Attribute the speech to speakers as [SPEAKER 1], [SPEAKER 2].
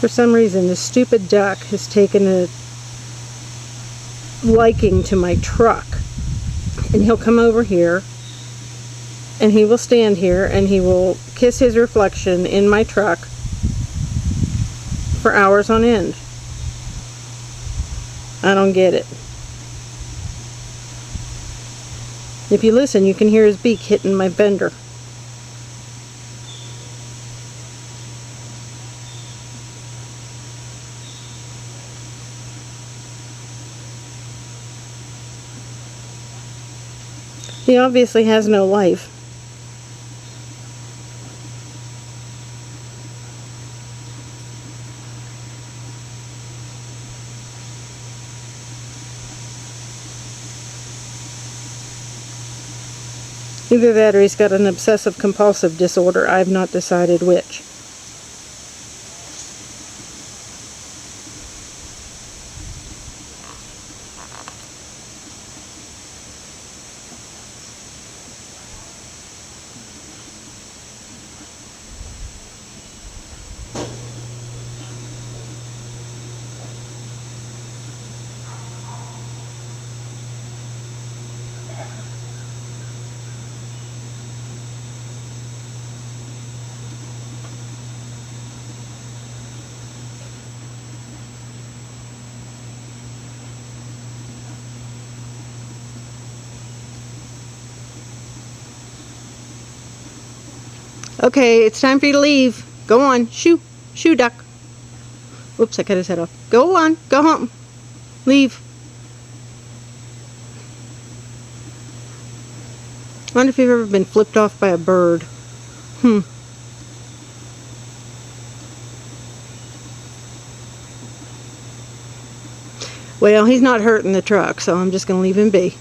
[SPEAKER 1] For some reason, this stupid duck has taken a liking to my truck. And he'll come over here, and he will stand here, and he will kiss his reflection in my truck for hours on end. I don't get it. If you listen, you can hear his beak hitting my fender. He obviously has no life. Either that or he's got an obsessive compulsive disorder. I've not decided which. Okay, it's time for you to leave. Go on. Shoo. Shoo, duck. Whoops, I cut his head off. Go on. Go home. Leave. I wonder if you've ever been flipped off by a bird. Well, he's not hurting the truck, so I'm just going to leave him be.